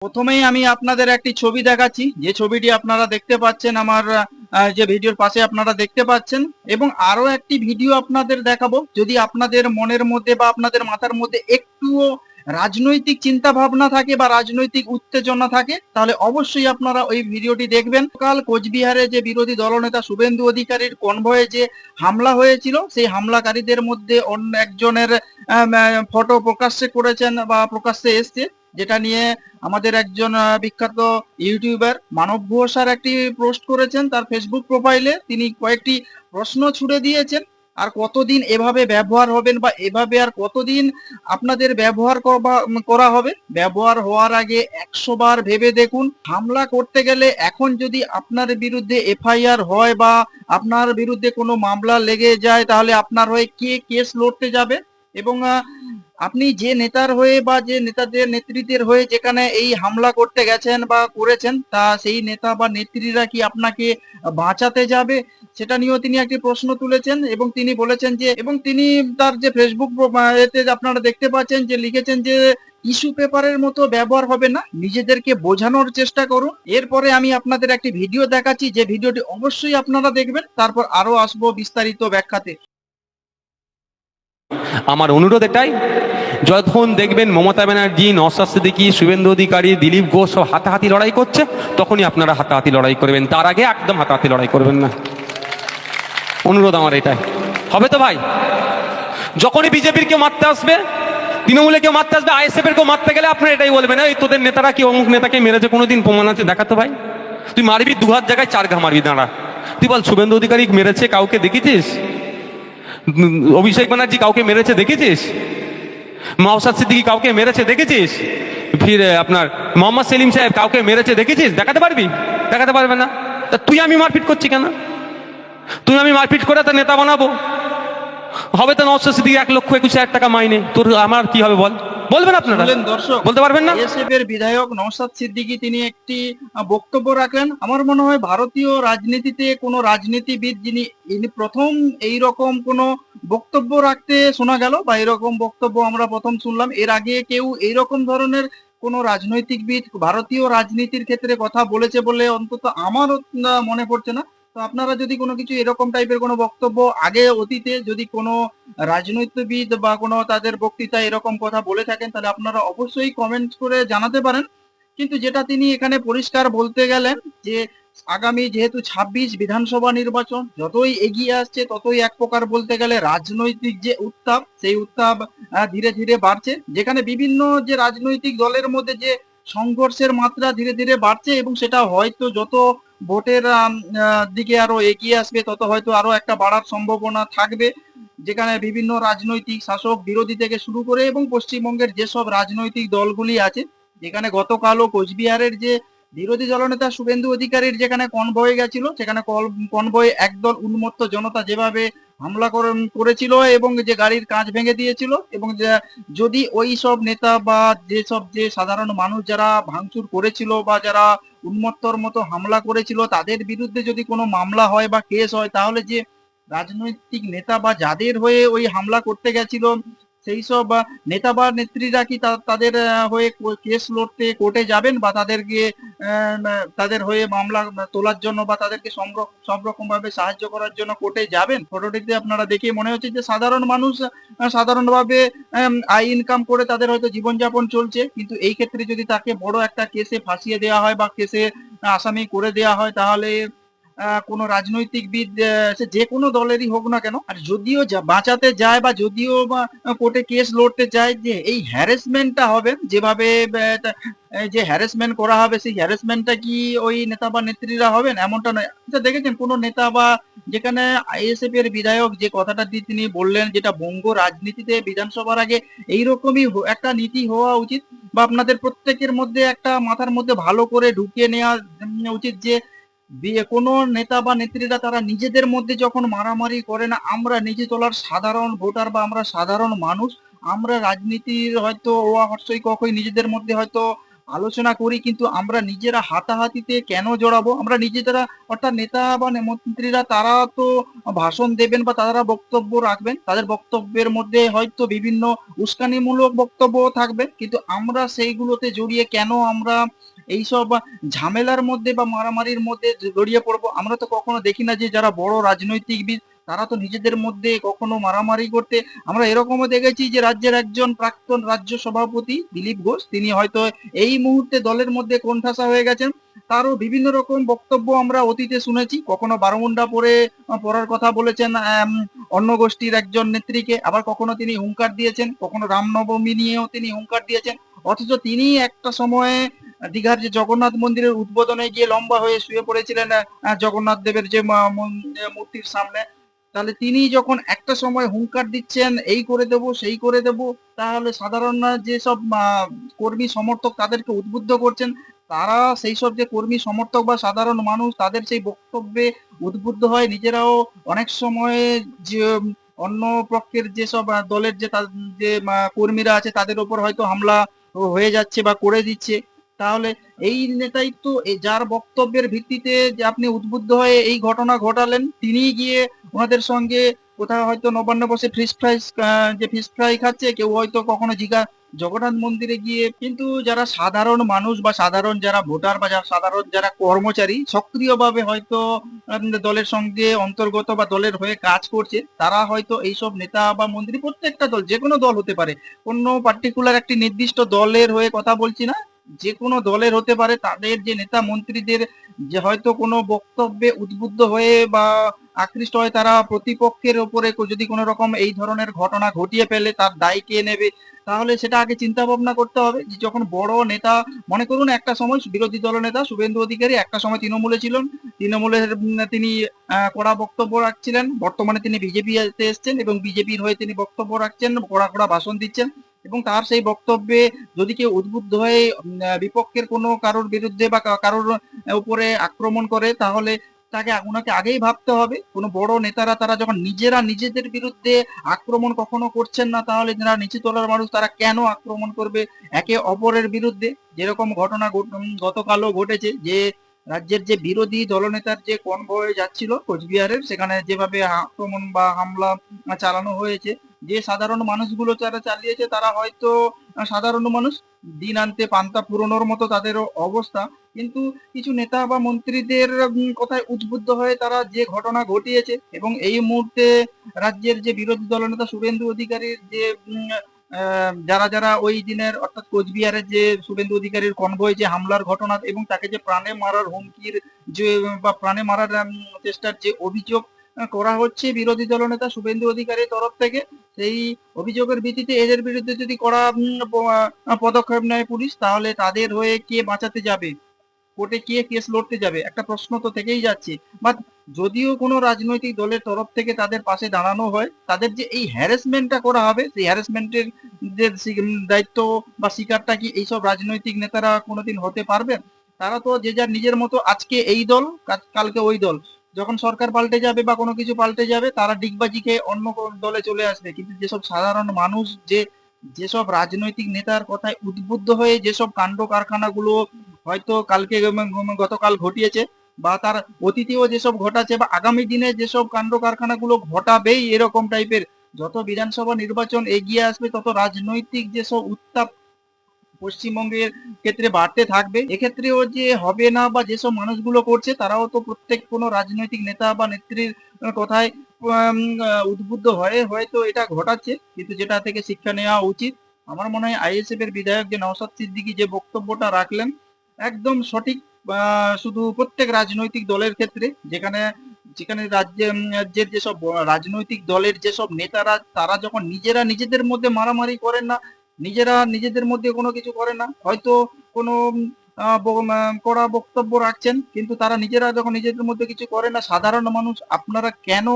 প্রথমেই আমি আপনাদের একটি ছবি দেখাচ্ছি, যে ছবিটি আপনারা দেখতে পাচ্ছেন আমার যে ভিডিওর পাশে আপনারা দেখতে পাচ্ছেন। এবং আরো একটি ভিডিও আপনাদের দেখাবো, যদি আপনাদের মনের মধ্যে বা আপনাদের মাথার মধ্যে একটুও রাজনৈতিক চিন্তা ভাবনা থাকে বা রাজনৈতিক উত্তেজনা থাকে, তাহলে অবশ্যই আপনারা ওই ভিডিওটি দেখবেন। কাল কোচবিহারে যে বিরোধী দলনেতা শুভেন্দু অধিকারীর কনভয়ে যে হামলা হয়েছিল, সেই হামলাকারীদের মধ্যে অন্য একজনের ফটো প্রকাশ্যে করেছেন বা প্রকাশ্যে এসছে, যেটা নিয়ে আমাদের একজন বিখ্যাত ইউটিউবার মানব ঘোষ স্যার একটি পোস্ট করেছেন তার ফেসবুক প্রোফাইলে। তিনি কয়েকটি প্রশ্ন ছুড়ে দিয়েছেন, আর কতদিন এভাবে ব্যবহার হবেন বা এভাবে আর কতদিন আপনাদের ব্যবহার করা হবে। ব্যবহার হওয়ার আগে 100 বার ভেবে দেখুন। হামলা করতে গেলে এখন যদি আপনার বিরুদ্ধে এফআইআর হয় বা আপনার বিরুদ্ধে কোনো মামলা লেগে যায়, তাহলে আপনার হয়ে কে কেস লড়তে যাবে? এবং আপনি যে নেতার হয়ে বা যে নেতাদের নেতৃত্বের হয়ে যেখানে এই হামলা করতে গেছেন বা করেছেন, তা সেই নেতা বা নেত্রীরা কি আপনাকে বাঁচাতে যাবে? সেটা নিয়েও তিনি একটি প্রশ্ন তুলেছেন। এবং তিনি বলেছেন যে, এবং তিনি তার যে ফেসবুক এতে আপনারা দেখতে পাচ্ছেন যে লিখেছেন যে টিস্যু পেপারের মতো ব্যবহার হবে না, নিজেদেরকে বোঝানোর চেষ্টা করুন। এরপরে আমি আপনাদের একটি ভিডিও দেখাচ্ছি, যে ভিডিওটি অবশ্যই আপনারা দেখবেন, তারপর আরো আসবো বিস্তারিত ব্যাখ্যাতে। আমার অনুরোধ এটাই, যখন দেখবেন মমতা ব্যানার্জি, নওশাদ সিদ্দিকী, শুভেন্দু অধিকারী, দিলীপ ঘোষ সব হাতাহাতি লড়াই করছে, তখনই আপনারা হাতাহাতি লড়াই করবেন, তার আগে একদম হাতাহাতি লড়াই করবেন না। অনুরোধ আমার এটাই। হবে তো ভাই? যখনই বিজেপির কেউ মারতে আসবে, তৃণমূলে কেউ মারতে আসবে, আইএসএফ এর কেউ মারতে গেলে আপনারা এটাই বলবেন, এই তোদের নেতারা কি অমুক নেতাকে মেরেছে কোনোদিন প্রমাণ আছে দেখাতো ভাই। তুই মারবি 2 হাত জায়গায় 4 ঘা মারবি, দাঁড়া। তুই বল শুভেন্দু অধিকারী মেরেছে কাউকে দেখেছিস? অভিষেক ব্যানার্জি কাউকে মেরেছে দেখেছিস? নওশাদ সিদ্দিকী কাউকে মেরেছে দেখেছিস? ফির আপনার মোহাম্মদ সেলিম সাহেব কাউকে মেরেছে দেখেছিস? দেখাতে পারবি? দেখাতে পারবে না। তা তুই আমি মারপিট করছি কেন? তুই আমি মারপিট করে তো নেতা বানাবো? হবে তো নওশাদ সিদ্দিকী 1,21,000 টাকা মাইনে, তোর আমার কি হবে বল? বলবেন আপনারা? শুনলেন দর্শক, বলতে পারবেন না? আইএসএফ এর বিধায়ক নওশাদ সিদ্দিকী তিনি একটি বক্তব্য রাখলেন। আমার মনে হয় ভারতীয় রাজনীতিতে কোনো রাজনীতিবিদ ইনি প্রথম এই রকম কোনো বক্তব্য রাখতে শোনা গেল, বা এরকম বক্তব্য আমরা প্রথম শুনলাম। এর আগে কেউ এইরকম ধরনের কোন রাজনৈতিকবিদ ভারতীয় রাজনীতির ক্ষেত্রে কথা বলেছে বলে অন্তত আমার মনে পড়ছে না। তো আপনারা যদি কোনো কিছু এরকম টাইপের কোনো বক্তব্য আগে অতীতে যদি কোনো রাজনৈতিকবিদ বা কোনো তাদের বক্তৃতা এরকম কথা বলে থাকেন, তাহলে আপনারা অবশ্যই কমেন্ট করে জানাতে পারেন। কিন্তু যেটা তিনি এখানে পরিষ্কার বলতে গেলেন যে আগামী যেহেতু 26 বিধানসভা নির্বাচন যতই এগিয়ে আসছে, ততই এক প্রকার বলতে গেলে রাজনৈতিক যে উত্তাপ, সেই উত্তাপ ধীরে ধীরে বাড়ছে, যেখানে বিভিন্ন যে রাজনৈতিক দলের মধ্যে যে সংঘর্ষের মাত্রা ধীরে ধীরে বাড়ছে। এবং সেটা হয়তো যত ভোটের দিকে আরো এগিয়ে আসবে, তত হয়তো আরো একটা বাড়ার সম্ভাবনা থাকবে, যেখানে বিভিন্ন রাজনৈতিক শাসক বিরোধী থেকে শুরু করে এবং পশ্চিমবঙ্গের যেসব রাজনৈতিক দলগুলি আছে, যেখানে গতকালও কোচবিহারের যে বিরোধী দলনেতা শুভেন্দু অধিকারীর যেখানে কনভয়ে গেছিল, সেখানে কনভয়ে একদল উন্মত্ত জনতা যেভাবে হামলা করেছিল এবং যে গাড়ির কাঁচ ভেঙে দিয়েছিল, এবং যদি ওই সব নেতা বা যেসব যে সাধারণ মানুষ যারা ভাঙচুর করেছিল বা যারা উন্মত্তর মতো হামলা করেছিল, তাদের বিরুদ্ধে যদি কোনো মামলা হয় বা কেস হয়, তাহলে যে রাজনৈতিক নেতা বা যাদের হয়ে ওই হামলা করতে গেছিল, সেই সব নেতা বা নেত্রীরা কি তাদের হয়ে কেস লড়তে কোর্টে যাবেন, বা তাদেরকে তাদের হয়ে মামলা তোলার জন্য বা তাদেরকে সব রকম ভাবে সাহায্য করার জন্য কোর্টে যাবেন? ফটোটিতে আপনারা দেখে মনে হচ্ছে যে সাধারণ মানুষ সাধারণভাবে আয় ইনকাম করে তাদের হয়তো জীবনযাপন চলছে, কিন্তু এই ক্ষেত্রে যদি তাকে বড় একটা কেসে ফাঁসিয়ে দেওয়া হয় বা কেসে আসামি করে দেওয়া হয়, তাহলে কোনো রাজনৈতিকবিদ সে যে কোনো দলেরই হোক না কেন, আর যদিও বাঁচাতে যায় বা যদিও বা কোর্টে কেস লড়তে চায়, যে এই হ্যারাসমেন্টটা হবে যেভাবে যে হ্যারাসমেন্ট করা হবে, সেই হ্যারাসমেন্টটা কি ওই নেতা বা নেত্রীরা হবেন এমনটা নয়। আচ্ছা দেখেছেন কোনো নেতা বা যেখানে আইএসএফ এর বিধায়ক যে কথাটা দিয়ে তিনি বললেন, যেটা বঙ্গ রাজনীতিতে বিধানসভার আগে এইরকমই একটা নীতি হওয়া উচিত, বা আপনাদের প্রত্যেকের মধ্যে একটা মাথার মধ্যে ভালো করে ঢুকিয়ে নেওয়া উচিত, যে কোনো নেতা বা নেত্রীরা তারা নিজেদের মধ্যে যখন মারামারি করে না, আমরা নিচে তলার সাধারণ ভোটার বা আমরা সাধারণ মানুষ, আমরা রাজনীতির হয়তো অবশ্যই কখনোই নিজেদের মধ্যে হয়তো আলোচনা করি, কিন্তু আমরা নিজেরা হাতাহাতিতে কেন জড়াবো? আমরা নিজেরা, অর্থাৎ নেতা বা মন্ত্রীরা তারা তো ভাষণ দেবেন বা তারা বক্তব্য রাখবেন, তাদের বক্তব্যের মধ্যে হয়তো বিভিন্ন উস্কানিমূলক বক্তব্য থাকবে, কিন্তু আমরা সেইগুলোতে জড়িয়ে কেন আমরা এইসব ঝামেলার মধ্যে বা মারামারির মধ্যে জড়িয়ে পড়বো? আমরা তো কখনো দেখি না যে যারা বড় রাজনৈতিকবিদ তারা তো নিজেদের মধ্যে কখনো মারামারি করতে। আমরা এরকমও দেখেছি যে রাজ্যের একজন প্রাক্তন রাজ্য সভাপতি দিলীপ ঘোষ, তিনি হয়তো এই মুহূর্তে দলের মধ্যে কোণঠাসা হয়ে গেছেন। তারও বিভিন্ন রকম বক্তব্য আমরা অতীতে শুনেছি, কখনো বারমুন্ডা পড়ার কথা বলেছেন অন্য গোষ্ঠীর একজন নেত্রীকে, আবার কখনো তিনি হুঙ্কার দিয়েছেন, কখনো রামনবমী নিয়েও তিনি হুঙ্কার দিয়েছেন। অথচ তিনি একটা সময়ে দীঘার যে জগন্নাথ মন্দিরের উদ্বোধনে গিয়ে লম্বা হয়ে শুয়ে পড়েছিলেন জগন্নাথ দেবের যে মূর্তির সামনে। তাহলে তিনি যখন একটা সময় হুঙ্কার দিচ্ছেন এই করে দেব সেই করে দেব, তাহলে সাধারণ যেসব কর্মী সমর্থক তাদেরকে উদ্বুদ্ধ করছেন, তারা সেই সব যে কর্মী সমর্থক বা সাধারণ মানুষ তাদের সেই বক্তব্যে উদ্বুদ্ধ হয়, নিজেরাও অনেক সময় যে অন্য পক্ষের যেসব দলের যে কর্মীরা আছে তাদের উপর হয়তো হামলা হয়ে যাচ্ছে বা করে দিচ্ছে। তাহলে এই নেতাই তো যার বক্তব্যের ভিত্তিতে যে আপনি উদ্বুদ্ধ হয়ে এই ঘটনা ঘটালেন, তিনি গিয়ে ওনাদের সঙ্গে কোথাও হয়তো নবান্ন বসে ফিশ ফ্রাই খাচ্ছে, কেউ হয়তো কখনো জগন্নাথ মন্দিরে গিয়ে। কিন্তু যারা সাধারণ মানুষ বা সাধারণ যারা ভোটার বা সাধারণ যারা কর্মচারী সক্রিয়ভাবে হয়তো দলের সঙ্গে অন্তর্গত বা দলের হয়ে কাজ করছে, তারা হয়তো এইসব নেতা বা মন্ত্রী, প্রত্যেকটা দল যে কোনো দল হতে পারে, কোনো পার্টিকুলার একটি নির্দিষ্ট দলের হয়ে কথা বলছি না, যে কোনো দলের হতে পারে, তাদের যে নেতা মন্ত্রীদের যে হয়তো কোনো বক্তব্যে উদ্বুদ্ধ হয়ে বা আকৃষ্ট হয়ে তারা প্রতিপক্ষের ওপরে যদি কোনো রকম এই ধরনের ঘটনা ঘটিয়ে ফেলে, তার দায় কে নেবে? তাহলে সেটা আগে চিন্তা ভাবনা করতে হবে যে যখন বড় নেতা, মনে করুন একটা সময় বিরোধী দলনেতা শুভেন্দু অধিকারী একটা সময় তৃণমূলে ছিলেন, তৃণমূলের তিনি কড়া বক্তব্য রাখছিলেন, বর্তমানে তিনি বিজেপিতে এসছেন এবং বিজেপির হয়ে তিনি বক্তব্য রাখছেন, কড়া কড়া ভাষণ দিচ্ছেন, এবং তার সেই বক্তব্যে যদি কেউ উদ্বুদ্ধ হয়ে বিপক্ষের কোনো কারোর বিরুদ্ধে বা কারোর উপরে আক্রমণ করে, তাহলে ওনাকে আগেই ভাবতে হবে। কোনো বড় নেতারা তারা যখন নিজেরা নিজেদের বিরুদ্ধে আক্রমণ কখনো করছেন না, তাহলে যারা নিচু তলার মানুষ তারা কেন আক্রমণ করবে একে অপরের বিরুদ্ধে? যেরকম ঘটনা গতকালও ঘটেছে, যে রাজ্যের যে বিরোধী দলনেতার যে কনভয় যাচ্ছিল কোচবিহারের, সেখানে যেভাবে আক্রমণ বা হামলা চালানো হয়েছে, যে সাধারণ মানুষগুলো যারা চালিয়েছে তারা হয়তো সাধারণ মানুষ, দিন আনতে পান্তা ফুরোনোর মতো তাদের অবস্থা। কিন্তু কিছু নেতা বা মন্ত্রীদের কথায় উদ্বুদ্ধ হয়ে তারা যে ঘটনা ঘটিয়েছে, এবং এই মুহূর্তে রাজ্যের যে বিরোধী দলনেতা শুভেন্দু অধিকারীর যে যারা যারা ওই দিনের, অর্থাৎ কোচবিহারের যে শুভেন্দু অধিকারীর কনভয় যে হামলার ঘটনা এবং তাকে যে প্রাণে মারার হুমকির যে বা প্রাণে মারার চেষ্টার যে অভিযোগ করা হচ্ছে বিরোধী দলনেতা শুভেন্দু অধিকারীর তরফ থেকে, সেই অভিযোগের ভিত্তিতে এদের বিরুদ্ধে যদি কড়া পদক্ষেপ নেয় পুলিশ, তাহলে তাদের হয়ে কে বাঁচাতে যাবে? কোর্টে কে কেস লড়তে যাবে? একটা প্রশ্ন তো থেকেই যাচ্ছে। বাট যদিও কোনো রাজনৈতিক দলের তরফ থেকে তাদের পাশে দাঁড়ানো হয়, তাদের যে এই হ্যারাসমেন্টটা করা হবে, সেই হ্যারাসমেন্টের যে দায়িত্ব বা শিকারটা কি এইসব রাজনৈতিক নেতারা কোনোদিন হতে পারবেন? তারা তো যে যার নিজের মতো, আজকে এই দল কালকে ওই দল, যখন সরকার পাল্টে যাবে বা কোনো কিছু পাল্টে যাবে তারা ডিগবাজি খেয়ে অন্য দলে চলে আসবে। কিন্তু যেসব সাধারণ মানুষ, যেসব রাজনৈতিক নেতার কথায় উদ্বুদ্ধ হয়ে যেসব কাণ্ড কারখানাগুলো হয়তো গতকাল ঘটিয়েছে, বা তার অতীতেও যেসব ঘটাচ্ছে বা আগামী দিনে যেসব কাণ্ড কারখানাগুলো ঘটাবেই এরকম টাইপের, যত বিধানসভা নির্বাচন এগিয়ে আসবে তত রাজনৈতিক যেসব উত্তাপ পশ্চিমবঙ্গের ক্ষেত্রে বাড়তে থাকবে। এক্ষেত্রেও যে হবে না বা যেসব মানুষগুলো করছে তারাও তো প্রত্যেক কোনো রাজনৈতিক নেতা বা নেত্রীর কথায় উদ্বুদ্ধ হয়ে হয়তো এটা ঘটাচ্ছে, কিন্তু যেটা থেকে শিক্ষা নেওয়া উচিত। আমার মনে হয় আইএসএফ এর বিধায়ক যে নওশাদ সিদ্দিকী যে বক্তব্যটা রাখলেন একদম সঠিক। শুধু প্রত্যেক রাজনৈতিক দলের ক্ষেত্রে, যেখানে যেখানে রাজ্যের যেসব রাজনৈতিক দলের যেসব নেতারা তারা যখন নিজেরা নিজেদের মধ্যে মারামারি করেন না, নিজেরা নিজেদের মধ্যে কোনো কিছু করে না, হয়তো কোনো কড়া বক্তব্য রাখছেন, কিন্তু তারা নিজেরা যখন নিজেদের মধ্যে কিছু করে না, সাধারণ মানুষ আপনারা কেন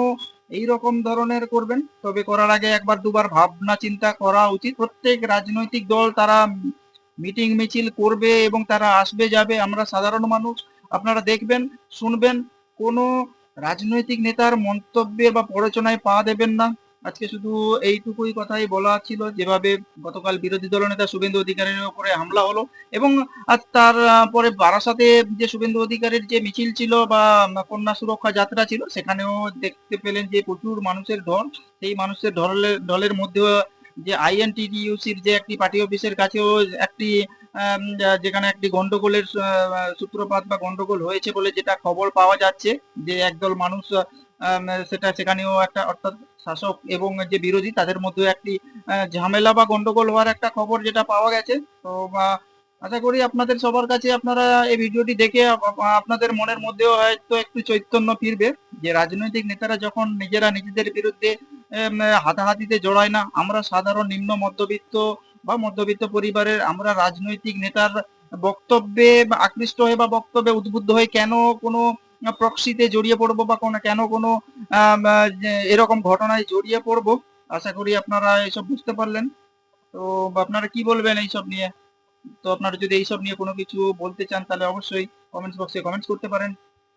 এই রকম ধরনের করবেন? তবে করার আগে একবার দুবার ভাবনা চিন্তা করা উচিত। প্রত্যেক রাজনৈতিক দল তারা মিটিং মিছিল করবে এবং তারা আসবে যাবে, আমরা সাধারণ মানুষ, আপনারা দেখবেন শুনবেন, কোনো রাজনৈতিক নেতার মন্তব্যে বা প্ররোচনায় পা দেবেন না। আজকে শুধু এইটুকুই কথাই বলা ছিল, যেভাবে গতকাল বিরোধী দলনেতা শুভেন্দু অধিকারীর উপরে হামলা হলো, এবং আজ তার পরে বারাসাতে যে শুভেন্দু অধিকারীর যে মিছিল ছিল বা কন্যা সুরক্ষা যাত্রা ছিল, সেখানেও দেখতে পেলেন যে প্রচুর মানুষের ঢল। সেই মানুষের ঢলের মধ্যেও যে আইএনটিটিইউসির যে একটি পার্টি অফিসের কাছেও একটি যেখানে একটি গন্ডগোলের সূত্রপাত বা গন্ডগোল হয়েছে বলে যেটা খবর পাওয়া যাচ্ছে, যে একদল মানুষ সেটা সেখানেও একটা, অর্থাৎ শাসক এবং যে বিরোধী তাদের মধ্যে একটি ঝামেলা বা গন্ডগোল হওয়ার একটা খবর যেটা পাওয়া গেছে। তো আশা করি আপনাদের সবার কাছে আপনারা এই ভিডিওটি দেখে আপনাদের মনের মধ্যেও হয়তো একটু চৈতন্য ফিরবে, যে রাজনৈতিক নেতারা যখন নিজেরা নিজেদের বিরুদ্ধে হাতাহাতিতে জড়ায় না, আমরা সাধারণ নিম্ন মধ্যবিত্ত বা মধ্যবিত্ত পরিবারের আমরা রাজনৈতিক নেতার বক্তব্যে বা আকৃষ্ট হয়ে বা বক্তব্যে উদ্বুদ্ধ হয়ে কেন কোনো প্রক্সিতে জড়িয়ে পড়বো বা কেন কোনো যে এরকম ঘটনায় জড়িয়ে পড়বো। আশা করি আপনারা এইসব বুঝতে পারলেন। তো আপনারা কি বলবেন এইসব নিয়ে? তো আপনারা যদি এইসব নিয়ে কোনো কিছু বলতে চান, তাহলে অবশ্যই কমেন্টস বক্সে কমেন্টস করতে পারেন।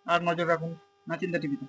আর নজর রাখুন নাচিন্দা টিভিতে।